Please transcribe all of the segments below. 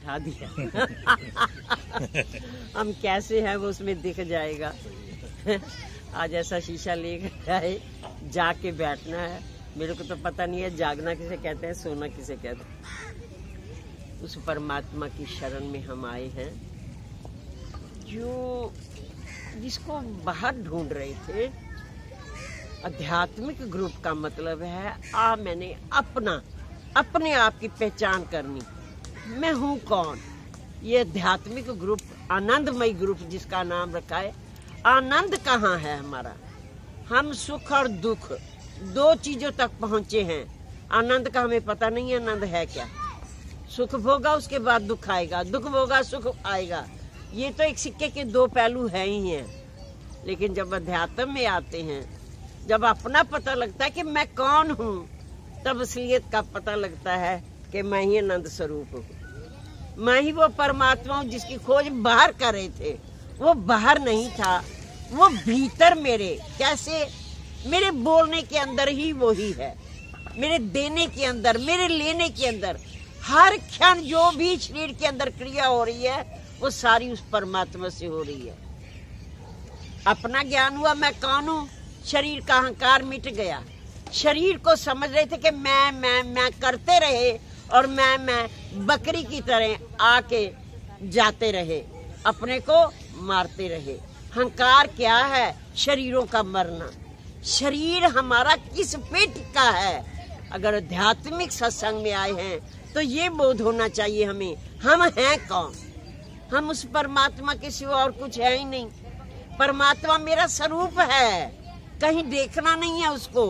बिठा दिया। हम कैसे हैं वो उसमें दिख जाएगा। आज ऐसा शीशा लेकर आए, जाके बैठना है। मेरे को तो पता नहीं है जागना किसे कहते हैं, सोना किसे कहते हैं। उस परमात्मा की शरण में हम आए हैं जो जिसको बाहर ढूंढ रहे थे। आध्यात्मिक ग्रुप का मतलब है मैंने अपने आप की पहचान करनी, मैं हूँ कौन। ये आध्यात्मिक ग्रुप, आनंदमय ग्रुप जिसका नाम रखा है। आनंद कहाँ है हमारा? हम सुख और दुख दो चीजों तक पहुंचे हैं। आनंद का हमें पता नहीं है आनंद है क्या। सुख भोगा उसके बाद दुख आएगा, दुख भोगा सुख आएगा। ये तो एक सिक्के के दो पहलू है ही हैं। लेकिन जब अध्यात्म में आते हैं, जब अपना पता लगता है कि मैं कौन हूँ, तब असलियत का पता लगता है कि मैं ही आनंद स्वरूप हूँ। मैं ही वो परमात्मा हूँ जिसकी खोज बाहर कर रहे थे। वो बाहर नहीं था, वो भीतर मेरे। कैसे? मेरे बोलने के अंदर ही वो ही है, मेरे देने के अंदर, मेरे लेने के अंदर। हर क्षण जो भी शरीर के अंदर क्रिया हो रही है वो सारी उस परमात्मा से हो रही है। अपना ज्ञान हुआ, मैं कौन हूँ। शरीर का अहंकार मिट गया। शरीर को समझ रहे थे कि मैं करते रहे और मैं बकरी की तरह आके जाते रहे, अपने को मारते रहे। अहंकार क्या है? शरीरों का मरना। शरीर हमारा किस पे टिका है? अगर आध्यात्मिक सत्संग में आए हैं तो ये बोध होना चाहिए हमें, हम हैं कौन। हम उस परमात्मा के सिवा और कुछ है ही नहीं। परमात्मा मेरा स्वरूप है, कहीं देखना नहीं है उसको।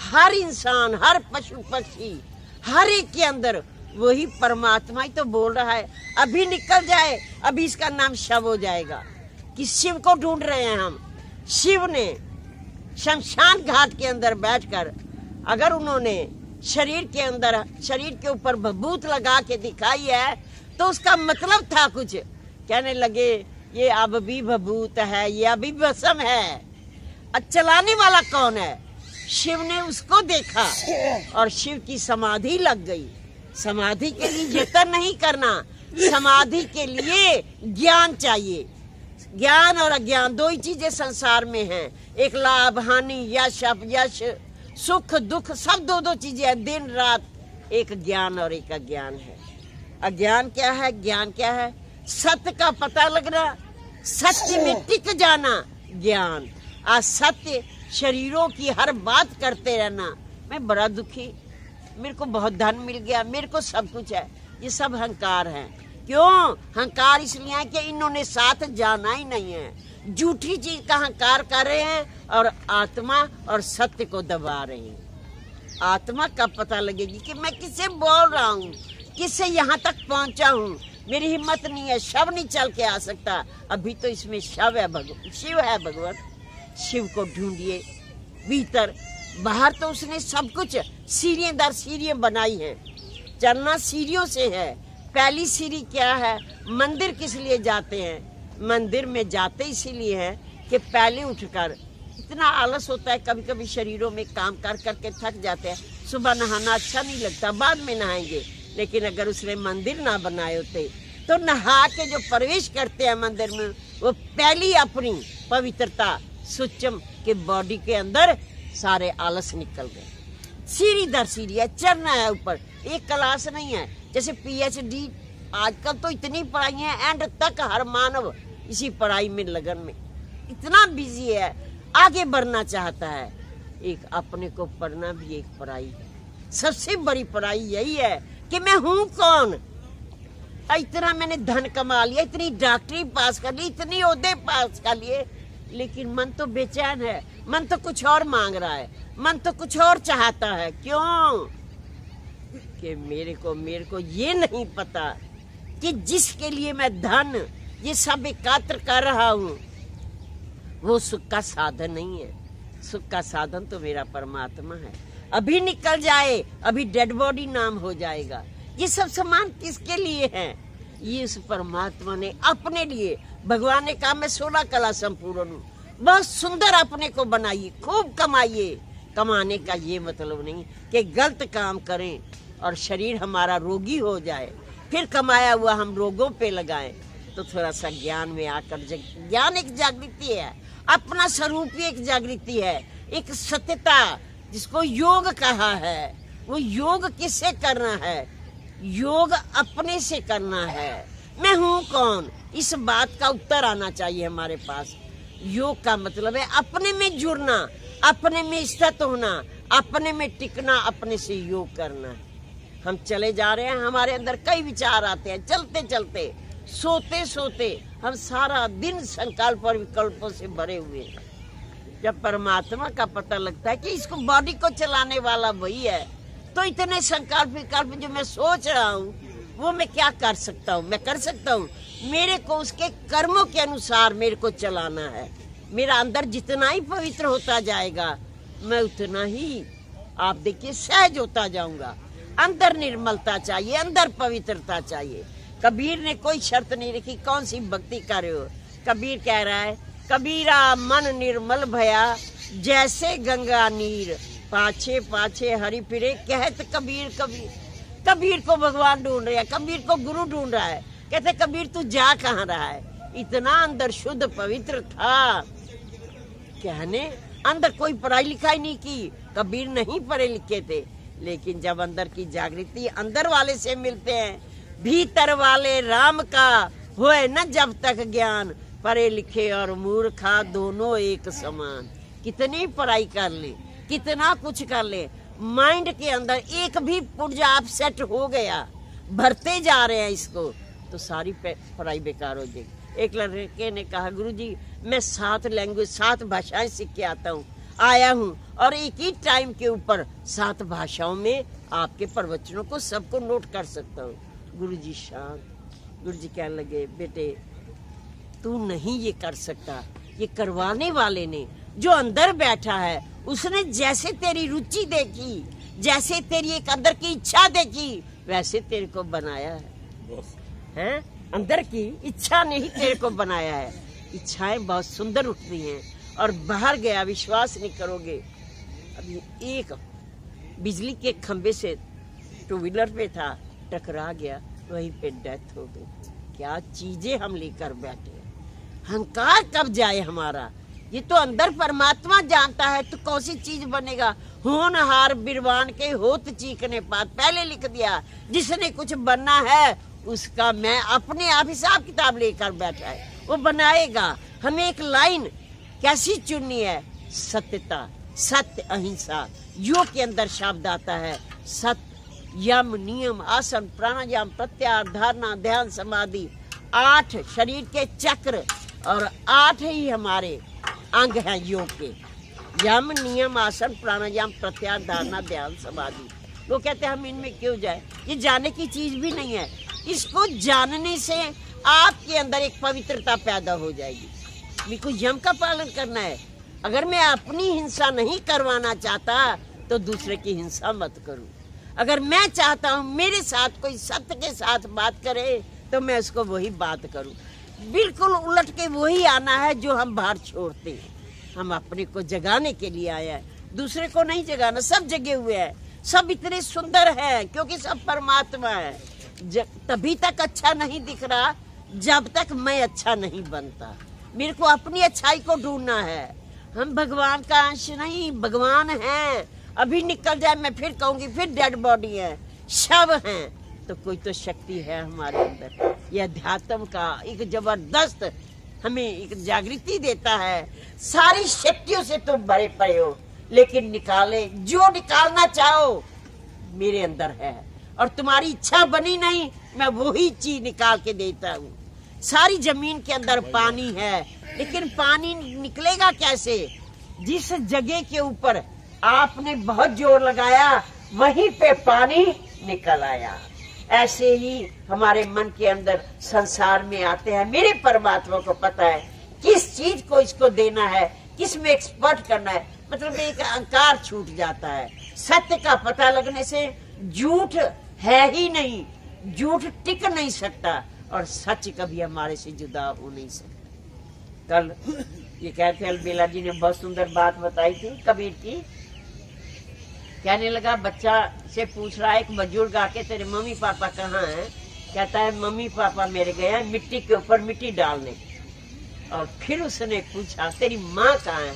हर इंसान, हर पशु पक्षी, हर एक के अंदर वही परमात्मा ही तो बोल रहा है। अभी निकल जाए, अभी इसका नाम शव हो जाएगा। कि शिव को ढूंढ रहे हैं हम। शिव ने शमशान घाट के अंदर बैठकर, अगर उन्होंने शरीर के अंदर, शरीर के ऊपर भभूत लगा के दिखाई है तो उसका मतलब था कुछ। कहने लगे ये अब भी भभूत है, ये अभी भस्म है। चलाने वाला कौन है? शिव ने उसको देखा और शिव की समाधि लग गई। समाधि के लिए यत्न नहीं करना, समाधि के लिए ज्ञान चाहिए। ज्ञान और अज्ञान दो ही चीजें संसार में हैं। एक लाभ हानि, यश अपयश, सुख दुख, सब दो दो चीजें हैं दिन रात। एक ज्ञान और एक अज्ञान है। अज्ञान क्या है? ज्ञान क्या है? सत्य का पता लगना, सत्य में टिक जाना ज्ञान। असत्य शरीरों की हर बात करते रहना। मैं बड़ा दुखी, मेरे को बहुत धन मिल गया, मेरे को सब कुछ है। ये सब अहंकार है। क्यों अहंकार? इसलिए है कि इन्होंने साथ जाना ही नहीं है। झूठी चीज का अहंकार कर रहे हैं और आत्मा और सत्य को दबा रहे हैं। आत्मा कब पता लगेगी कि मैं किससे बोल रहा हूँ, किससे यहाँ तक पहुँचा हूँ। मेरी हिम्मत नहीं है, शव नहीं चल के आ सकता। अभी तो इसमें शव है, भगवान शिव है। भगवान शिव को ढूंढिए भीतर। बाहर तो उसने सब कुछ सीढ़ियां दर सीढ़ियां बनाई हैं। चलना सीढ़ियों से है। पहली सीढ़ी क्या है? मंदिर किस लिए जाते हैं? मंदिर में जाते इसीलिए हैं कि पहले उठकर, इतना आलस होता है कभी कभी शरीरों में, काम कर करके थक जाते हैं। सुबह नहाना अच्छा नहीं लगता, बाद में नहाएंगे। लेकिन अगर उसने मंदिर ना बनाए होते तो नहा के जो प्रवेश करते हैं मंदिर में, वो पहली अपनी पवित्रता सुचम के बॉडी के अंदर सारे आलस निकल गए। सीढ़ी दर सीढ़ी है, चढ़ना है ऊपर। एक क्लास नहीं है। जैसे PhD, आजकल तो इतनी पढ़ाई है, एंड तक हर मानव इसी पढ़ाई में लगन में इतना बिजी है, आगे बढ़ना चाहता है। एक अपने को पढ़ना भी एक पढ़ाई है। सबसे बड़ी पढ़ाई यही है कि मैं हूँ कौन। इतना मैंने धन कमा लिया, इतनी डॉक्टरी पास कर ली, इतनी ओहदे पास कर लिए, लेकिन मन तो बेचैन है। मन तो कुछ और मांग रहा है, मन तो कुछ और चाहता है। क्यों? कि मेरे को ये नहीं पता कि जिसके लिए मैं धन ये सब एकत्र कर रहा हूँ वो सुख का साधन नहीं है। सुख का साधन तो मेरा परमात्मा है। अभी निकल जाए, अभी डेड बॉडी नाम हो जाएगा। ये सब सामान किसके लिए है? ये उस परमात्मा ने अपने लिए। भगवान ने कहा मैं 16 कला संपूर्ण हूँ। बहुत सुंदर अपने को बनाइए, खूब कमाइए। कमाने का ये मतलब नहीं कि गलत काम करें और शरीर हमारा रोगी हो जाए, फिर कमाया हुआ हम रोगों पे लगाएं। तो थोड़ा सा ज्ञान में आकर ज्ञान एक जागृति है, अपना स्वरूप ही एक जागृति है, एक सत्यता जिसको योग कहा है। वो योग किससे करना है? योग अपने से करना है। मैं हूँ कौन, इस बात का उत्तर आना चाहिए हमारे पास। योग का मतलब है अपने में जुड़ना, अपने में स्थित होना, अपने में टिकना, अपने से योग करना। हम चले जा रहे हैं, हमारे अंदर कई विचार आते हैं, चलते चलते, सोते सोते हम सारा दिन संकल्प और विकल्पों से भरे हुए हैं। जब परमात्मा का पता लगता है कि इसको बॉडी को चलाने वाला वही है, तो इतने संकल्प विकल्प जो मैं सोच रहा हूँ वो मैं क्या कर सकता हूँ? मैं कर सकता हूँ, मेरे को उसके कर्मों के अनुसार मेरे को चलाना है। मेरा अंदर जितना ही पवित्र होता जाएगा मैं उतना ही, आप देखिए, सहज होता जाऊंगा। अंदर निर्मलता चाहिए, अंदर पवित्रता चाहिए। कबीर ने कोई शर्त नहीं रखी कौन सी भक्ति कर रहे हो। कबीर कह रहा है, कबीरा मन निर्मल भया जैसे गंगा नीर, पाछे पाछे हरि फिरे कहत कबीर कबीर। कबीर को भगवान ढूंढ रहा है, कबीर को गुरु ढूंढ रहा है। कहते कबीर तू जा कहाँ रहा है? इतना अंदर शुद्ध पवित्र था, कहने अंदर कोई पढ़ाई लिखाई नहीं की, कबीर नहीं पढ़े लिखे थे, लेकिन जब अंदर की जागृति अंदर वाले से मिलते हैं, भीतर वाले राम का होए न जब तक ज्ञान, पढ़े लिखे और मूर्खा दोनों एक समान। कितनी पढ़ाई कर ले, कितना कुछ कर ले, माइंड के अंदर एक भी पुर्जा आप सेट हो गया, भरते जा रहे हैं इसको, तो सारी पढ़ाई बेकार हो जाएगी। एक लड़के ने कहा, गुरुजी मैं 7 लैंग्वेज 7 भाषाएं सीख के आया हूँ और एक ही टाइम के ऊपर 7 भाषाओं में आपके प्रवचनों को सबको नोट कर सकता हूँ। गुरुजी शांत। गुरुजी कहने लगे, बेटे तू नहीं ये कर सकता, ये करवाने वाले ने जो अंदर बैठा है उसने जैसे तेरी रुचि देखी, जैसे तेरी एक अंदर की इच्छा देखी, वैसे तेरे को बनाया है। अंदर की इच्छा ने ही तेरे को बनाया है। इच्छाएं बहुत सुंदर उठती हैं और बाहर गया, विश्वास नहीं करोगे, अभी एक बिजली के खंबे से 2 व्हीलर पे था, टकरा गया, वहीं पे डेथ हो गई। क्या चीजें हम लेकर बैठे हैं। अहंकार कब जाए हमारा? ये तो अंदर परमात्मा जानता है तो कौन सी चीज बनेगा। होनहार बिरवान के होत चीखने पात, पहले लिख दिया, जिसने कुछ बनना है उसका मैं अपने आप हिसाब किताब लेकर बैठा है, वो बनाएगा। हमें एक लाइन कैसी चुननी है? सत्यता, सत्य, अहिंसा। योग के अंदर शब्द आता है सत्य, यम, नियम, आसन, प्राणायाम, प्रत्याहार, धारणा, ध्यान, समाधि। 8 शरीर के चक्र और 8 ही हमारे अंग हैं योग के। यम, नियम, आसन, प्राणायाम, प्रत्याहार, धारणा, ध्यान, समाधि। लोग कहते हैं हम इनमें क्यों जाए? ये जाने की चीज भी नहीं है। इसको जानने से आपके अंदर एक पवित्रता पैदा हो जाएगी। मेरे को यम का पालन करना है। अगर मैं अपनी हिंसा नहीं करवाना चाहता तो दूसरे की हिंसा मत करूं। अगर मैं चाहता हूं मेरे साथ कोई सत्य के साथ बात करे तो मैं उसको वही बात करूं। बिल्कुल उलट के वही आना है जो हम बाहर छोड़ते हैं। हम अपने को जगाने के लिए आए हैं, दूसरे को नहीं जगाना। सब जगे हुए हैं, सब इतने सुंदर हैं क्योंकि सब परमात्मा है। तभी तक अच्छा नहीं दिख रहा जब तक मैं अच्छा नहीं बनता। मेरे को अपनी अच्छाई को ढूंढना है। हम भगवान का अंश नहीं, भगवान हैं। अभी निकल जाए मैं फिर कहूंगी, फिर डेड बॉडी है, शव हैं, तो कोई तो शक्ति है हमारे अंदर। ये अध्यात्म का एक जबरदस्त हमें एक जागृति देता है। सारी शक्तियों से तुम भरे पड़े हो, लेकिन निकाले जो निकालना चाहो मेरे अंदर है। और तुम्हारी इच्छा बनी नहीं, मैं वही चीज निकाल के देता हूँ। सारी जमीन के अंदर पानी है, लेकिन पानी निकलेगा कैसे? जिस जगह के ऊपर आपने बहुत जोर लगाया वहीं पे पानी निकल आया। ऐसे ही हमारे मन के अंदर संसार में आते हैं। मेरे परमात्मा को पता है किस चीज को इसको देना है, किस में एक्सपर्ट करना है। मतलब एक अहंकार छूट जाता है। सत्य का पता लगने से झूठ है ही नहीं, झूठ टिक नहीं सकता और सच कभी हमारे से जुदा हो नहीं सकता। कल ये कहते अलबेला जी ने बहुत सुंदर बात बताई थी कबीर की। कहने लगा, बच्चा से पूछ रहा है एक बुजुर्ग आके, तेरे मम्मी पापा कहाँ हैं? कहता है मम्मी पापा मेरे गए हैं मिट्टी के ऊपर मिट्टी डालने। और फिर उसने पूछा तेरी माँ कहाँ है?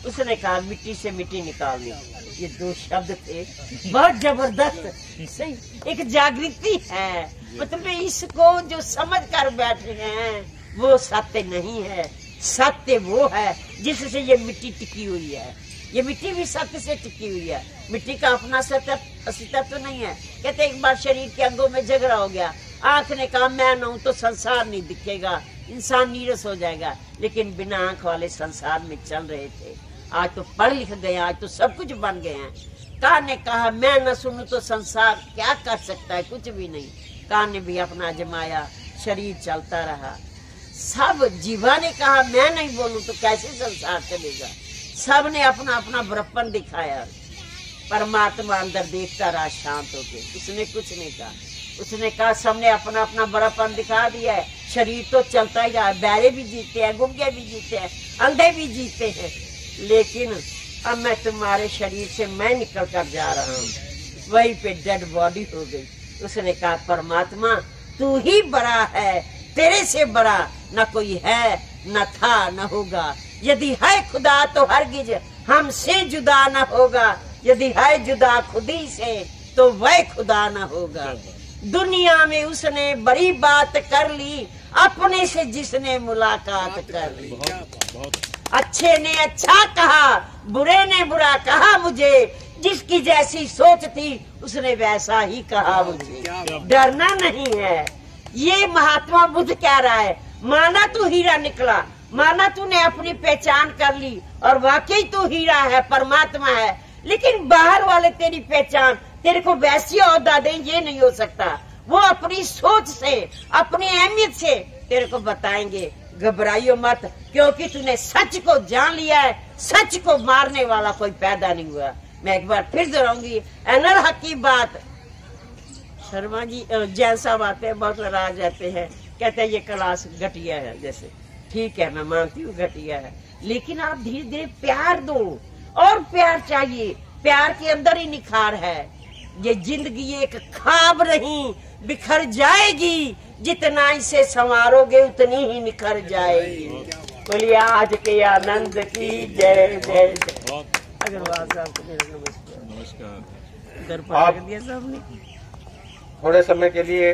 उसने कहा मिट्टी से मिट्टी निकालनी। ये दो शब्द थे बहुत जबरदस्त, सही एक जागृति है। मतलब इसको जो समझ कर बैठे हैं वो सत्य नहीं है, सत्य वो है जिससे ये मिट्टी टिकी हुई है। ये मिट्टी भी सत्य से टिकी हुई है। मिट्टी का अपना अस्तित्व तो नहीं है। कहते एक बार शरीर के अंगों में झगड़ा हो गया, आंख ने कहा मैं न हूं तो संसार नहीं दिखेगा, इंसान नीरस हो जाएगा। लेकिन बिना आंख वाले संसार में चल रहे थे। आज तो पढ़ लिख गए, आज तो सब कुछ बन गए हैं। कान ने कहा मैं न सुनूं तो संसार क्या कर सकता है, कुछ भी नहीं। कान ने भी अपना जमाया, शरीर चलता रहा। सब जीवा ने कहा मैं नहीं बोलूं तो कैसे संसार चलेगा। सब ने अपना अपना बड़प्पन दिखाया। परमात्मा अंदर देखता रहा शांत होके, उसने कुछ नहीं कहा। उसने कहा सबने अपना अपना बड़ापन दिखा दिया है, शरीर तो चलता ही रहा। बैरे भी जीते हैं, गुंगे भी जीते हैं, अंधे भी जीते हैं, लेकिन अब मैं तुम्हारे शरीर से मैं निकल कर जा रहा हूँ। वहीं पे डेड बॉडी हो गई। उसने कहा परमात्मा तू ही बड़ा है, तेरे से बड़ा न कोई है, न था, न होगा। यदि है खुदा तो हरगिज हमसे जुदा न होगा। यदि है जुदा खुदी से तो वह खुदा न होगा। दुनिया में उसने बड़ी बात कर ली, अपने से जिसने मुलाकात कर ली। अच्छे ने अच्छा कहा, बुरे ने बुरा कहा मुझे। जिसकी जैसी सोच थी उसने वैसा ही कहा मुझे। डरना नहीं है। ये महात्मा बुद्ध कह रहा है। माना तू हीरा निकला, माना तूने अपनी पहचान कर ली और वाकई तू हीरा है, परमात्मा है, लेकिन बाहर वाले तेरी पहचान तेरे को वैसी औहदा दें ये नहीं हो सकता। वो अपनी सोच से, अपनी अहमियत से तेरे को बताएंगे। घबराइयो मत, क्योंकि तूने सच को जान लिया है। सच को मारने वाला कोई पैदा नहीं हुआ। मैं एक बार फिर दोहराऊंगी, अनर हक की बात। शर्मा जी जैन साहब आते हैं, बहुत नाराज रहते हैं, कहते हैं ये क्लास घटिया है। जैसे ठीक है, मैं मानती हूँ घटिया है, लेकिन आप धीरे धीरे प्यार दो, और प्यार चाहिए। प्यार के अंदर ही निखार है। ये जिंदगी एक ख्वाब नहीं, बिखर जाएगी। जितना इसे संवारोगे उतनी ही निखर जाएगी। बोलिए आज के आनंद की जय जय जय। अग्रवाल साहब को मेरा नमस्कार। नमस्कार। दर पर दिया साहब ने थोड़े समय के लिए